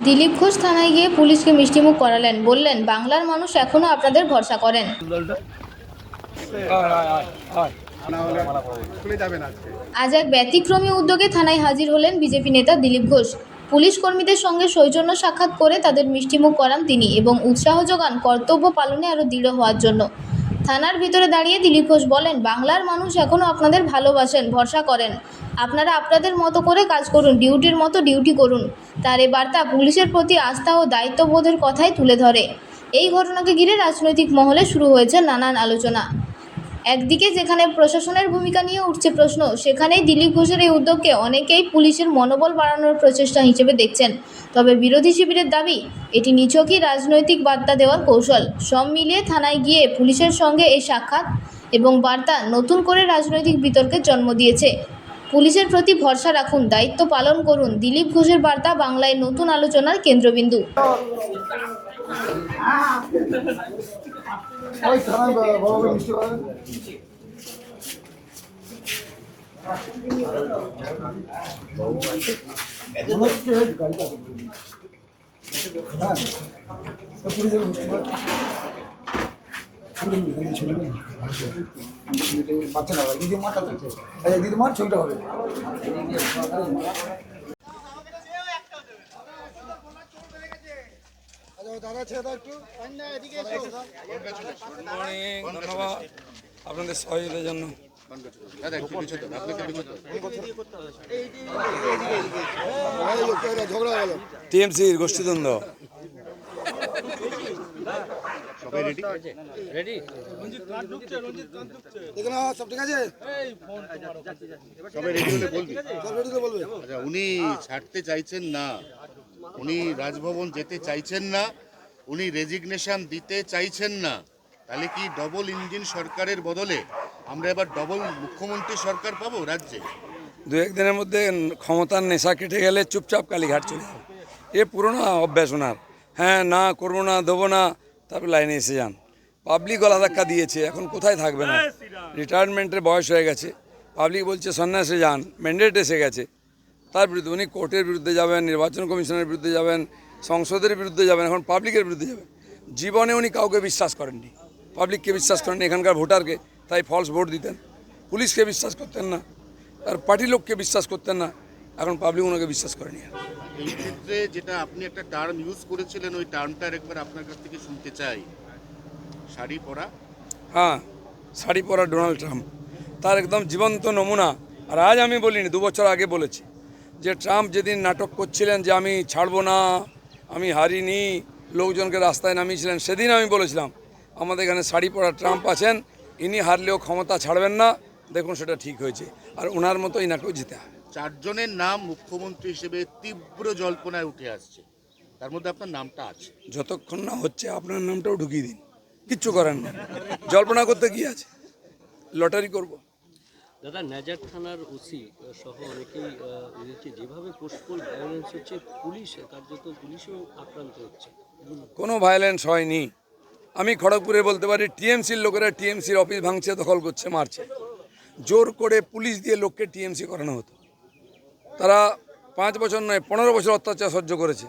দিলীপ ঘোষ থানায় গিয়ে পুলিশকে মিষ্টিমুখ করালেন, বললেন বাংলার মানুষ এখনো আপনাদের ভরসা করেন। আজ এক ব্যতিক্রমী উদ্যোগে থানায় হাজির হলেন বিজেপি নেতা দিলীপ ঘোষ। পুলিশ কর্মীদের সঙ্গে সৌজন্য সাক্ষাৎ করে তাদের মিষ্টিমুখ করান তিনি এবং উৎসাহ যোগান কর্তব্য পালনে আরও দৃঢ় হওয়ার জন্য। থানার ভিতরে দাঁড়িয়ে দিলীপ ঘোষ বলেন, বাংলার মানুষ এখনও আপনাদের ভালোবাসেন, ভরসা করেন। আপনারা আপনাদের মতো করে কাজ করুন, ডিউটির মতো ডিউটি করুন। তার এই বার্তা পুলিশের প্রতি আস্থা ও দায়িত্ববোধের কথাই তুলে ধরে। এই ঘটনাকে ঘিরে রাজনৈতিক মহলে শুরু হয়েছে নানান আলোচনা। একদিকে যেখানে প্রশাসনের ভূমিকা নিয়ে উঠছে প্রশ্ন, সেখানেই দিলীপ ঘোষের এই উদ্যোগকে অনেকেই পুলিশের মনোবল বাড়ানোর প্রচেষ্টা হিসেবে দেখছেন। তবে বিরোধী শিবিরের দাবি, এটি নিছকই রাজনৈতিক বার্তা দেওয়ার কৌশল। সব মিলিয়ে থানায় গিয়ে পুলিশের সঙ্গে এই সাক্ষাৎ এবং বার্তা নতুন করে রাজনৈতিক বিতর্কের জন্ম দিয়েছে। পুলিশের প্রতি ভরসা রাখুন, দায়িত্ব পালন করুন, দিলীপ ঘোষের বার্তা বাংলায় নতুন আলোচনার কেন্দ্রবিন্দু। দিদিমার ছবিটা হবে। ধন্যবাদ আপনাদের সহযোগিতার জন্য। টিএমসির গোষ্ঠীদ্বন্দ্ব উনি ছাড়তে চাইছেন না, উনি রাজভবন যেতে চাইছেন না, উনি রেজিগনেশন দিতে চাইছেন না। তাহলে কি ডবল ইঞ্জিন সরকারের বদলে আমরা এবার ডবল মুখ্যমন্ত্রী সরকার পাবো রাজ্যে? দু একদিনের মধ্যে ক্ষমতার নেশা কেটে গেলে চুপচাপ কালীঘাট চলে যাবে। এ পুরনো অভ্যাস ওনার। হ্যাঁ, না করবো না, দেবো না, তারপর লাইনে এসে যান। পাবলিক গলা ধাক্কা দিয়েছে, এখন কোথায় থাকবে না। রিটায়ারমেন্টের বয়স হয়ে গেছে, পাবলিক বলছে সন্ন্যাসে যান, ম্যান্ডেট এসে গেছে। তার বিরুদ্ধে উনি কোর্টের বিরুদ্ধে যাবেন, নির্বাচন কমিশনের বিরুদ্ধে যাবেন, সংসদের বিরুদ্ধে যাবেন, এখন পাবলিকের বিরুদ্ধে যাবেন। জীবনে উনি কাউকে বিশ্বাস করেননি, পাবলিককে বিশ্বাস করেননি, এখানকার ভোটারকে, তাই ফলস ভোট দিতেন। পুলিশকে বিশ্বাস করতেন না, তার পার্টির লোককে বিশ্বাস করতেন না, এখন পাবলিক ওনাকে বিশ্বাস করেনি। এই ক্ষেত্রে যেটা আপনি একটা টার্ম ইউজ করেছিলেন, ওই টার্মটা একবার আপনার কাছ থেকে শুনতে চাই। শাড়ি পরা। হ্যাঁ, শাড়ি পরা ডোনাল্ড ট্রাম্প তার একদম জীবন্ত নমুনা। আর আজ আমি বলিনি, 2 বছর আগে বলেছি যে ট্রাম্প যেদিন নাটক করছিলেন যে আমি ছাড়বো না, আমি হারিনি, লোকজনকে রাস্তায় নামিয়েছিলেন, সেদিন আমি বলেছিলাম আমাদের এখানে শাড়ি পরা ট্রাম্প আছেন, ইনি হারলেও ক্ষমতা ছাড়বেন না। দেখুন সেটা ঠিক হয়েছে, আর ওনার মতো ইনাকেও জিতে হবে। 4 জনের নাম মুখ্যমন্ত্রী হিসেবে তীব্র জল্পনায় উঠে আসছে, তার মধ্যে আপনার নামটা আছে। যতক্ষণ না হচ্ছে আপনার নামটাও ঢুকিয়ে দিন, কিচ্ছু করেন না। জল্পনা করতে কি আছে, লটারি করব। দাদা, নাজার থানার ওসি সহ অনেকেই যেভাবে পোস্টপোল ভায়োলেন্স হচ্ছে, পুলিশ কার্যত পুলিশও আক্রান্ত হচ্ছে। কোনো ভায়োলেন্স হয়নি। আমি খড়গপুরে বলতে পারি, টিএমসির লোকেরা টিএমসির অফিস ভাঙছে, দখল করছে, মারছে। জোর করে পুলিশ দিয়ে লোককে টিএমসি করানো হতো। তারা 5 বছর নয় 15 বছর অত্যাচার সহ্য করেছে।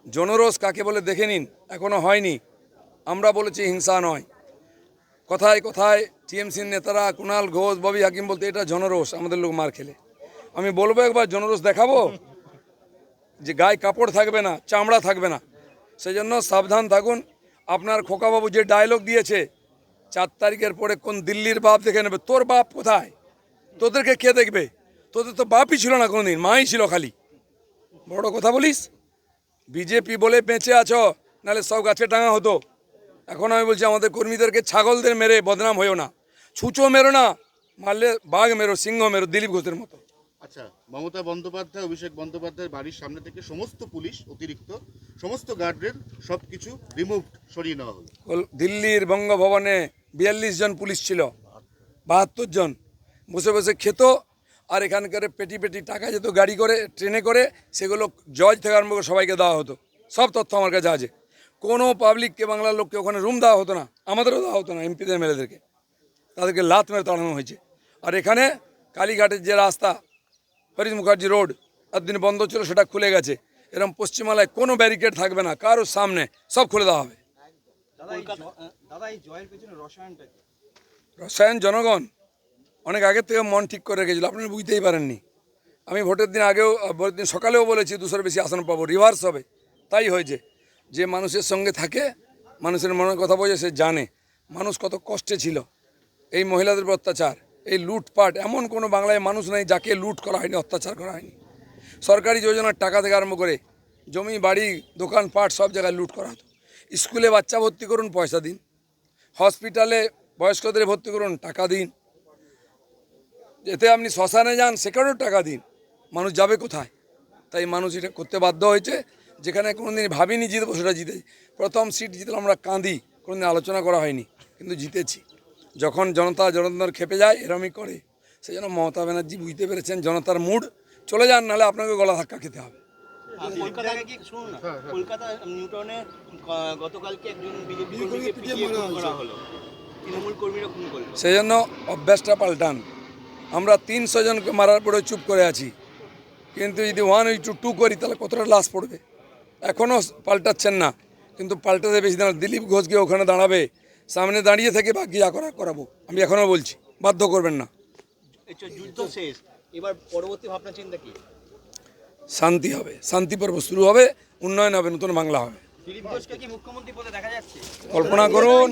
জনরোষ কাকে বলে দেখে নিন, এখনও হয়নি। আমরা বলেছি হিংসা নয়। কথায় কথায় টিএমসির নেতারা কুণাল ঘোষ, ববি হাকিম বলতে এটা জনরোষ, আমাদের লোক মার খেলে। আমি বলবো একবার জনরোষ দেখাবো, যে গায়ে কাপড় থাকবে না, চামড়া থাকবে না। সেই জন্য সাবধান থাকুন। আপনার খোকাবাবু যে ডায়লগ দিয়েছে, 4 তারিখের পরে কোন দিল্লির বাপ দেখে নেবে। তোর বাপ কোথায়? তোদেরকে কে দেখবে? তোদের তো বাপই ছিল না কোনোদিন, মাই ছিল খালি। বড় কথা বলিস। বিজেপি বলে বেঁচে আছো, নাহলে সব গাছে টাঙা হতো। এখন আমি বলছি আমাদের কর্মীদেরকে ছাগলদের মেরে বদনাম হয়েও না, ছুঁচো মেরো না, মারলে বাঘ মেরো, সিংহ মেরো, দিলীপ ঘোষের মতো। আচ্ছা, মমতা বন্দ্যোপাধ্যায়, অভিষেক বন্দ্যোপাধ্যায়ের বাড়ির সামনে থেকে সমস্ত পুলিশ, অতিরিক্ত সমস্ত গার্ডের সব কিছু রিমুভড, সরিয়ে নেওয়া হলো। দিল্লির বঙ্গভবনে 42 জন পুলিশ ছিল, 72 জন বসে বসে খেত। আর এখানকার পেটি পেটি টাকা যেত গাড়ি করে, ট্রেনে করে, সেগুলো জজ থেকে আরম্ভ করে সবাইকে দেওয়া হতো। সব তথ্য আমার কাছে আছে। কোনো পাবলিককে, বাংলার লোককে ওখানে রুম দেওয়া হতো না, আমাদেরও দেওয়া হতো না। এমপিদের মেয়েদেরকে তাদেরকে লাত মেরে তাড়ানো হয়েছে। আর এখানে কালীঘাটের যে রাস্তা, হরিশ মুখার্জি রোড এতদিন বন্ধ ছিল, সেটা খুলে গেছে। এরকম পশ্চিমবাংলায় কোনো ব্যারিকেড থাকবে না কারোর সামনে, সব খুলে দেওয়া হবে। রসায়ন জনগণ অনেক আগের থেকে মন ঠিক করে রেখেছিল, আপনারা বুঝতেই পারেননি। আমি ভোটের দিন আগেও, ভোটের দিন সকালেও বলেছি 200-র বেশি আসন পাবো, রিভার্স হবে। তাই হয়েছে। যে মানুষের সঙ্গে থাকে, মানুষের মনের কথা বোঝে, সে জানে মানুষ কত কষ্টে ছিল। এই মহিলাদের উপর অত্যাচার, এই লুটপাট, এমন কোনো বাংলায় মানুষ নেই যাকে লুট করা হয়নি, অত্যাচার করা হয়নি। সরকারি যোজনার টাকা থেকে আরম্ভ করে জমি বাড়ি দোকানপাট সব জায়গায় লুট করা হতো। স্কুলে বাচ্চা ভর্তি করুন, পয়সা দিন। হসপিটালে বয়স্কদের ভর্তি করুন, টাকা দিন। এতে আপনি শ্মশানে যান, সেখানেও টাকা দিন। মানুষ যাবে কোথায়? তাই মানুষ এটা করতে বাধ্য হয়েছে। যেখানে কোনোদিন ভাবিনি জিতবো, সেটা জিতেছি। প্রথম সিট জিতলে আমরা কাঁদি, কোনোদিন আলোচনা করা হয়নি, কিন্তু জিতেছি। যখন জনতার খেপে যায়, এরমই করে। সেই জন্য মমতা ব্যানার্জি বুঝতে পেরেছেন জনতার মুড। চলে যান, নাহলে আপনাকে গলা ধাক্কা খেতে হবে। কলকাতায় কি শুনুন না, কলকাতা নিউটনে গতকালকে একজন বিজেপি কর্মীকে পিটিয়ে খুন করা হলো, তৃণমূল কর্মীরা খুন করলো। সেই জন্য অভ্যাসটা পাল্টান। আমরা 300 জনকে মারার পরে চুপ করে আছি, কিন্তু যদি 1 to 2 করি তাহলে কতটা লাশ পড়বে? এখনও পাল্টাচ্ছেন না, কিন্তু পাল্টাতে বেশি দিন। দিলীপ ঘোষকে ওখানে দাঁড়াবে, সামনে দাঁড়িয়ে থেকে বাকি যা করাবো। আমি এখনও বলছি, বাধ্য করবেন না। যুদ্ধ শেষ, এবার পরবর্তী ভাবনা চিন্তা কি? শান্তি হবে, শান্তি পর্ব শুরু হবে, উন্নয়ন হবে, নতুন বাংলা হবে। দিলীপ ঘোষকে কি মুখ্যমন্ত্রী পদে দেখা যাচ্ছে? কল্পনা করুন।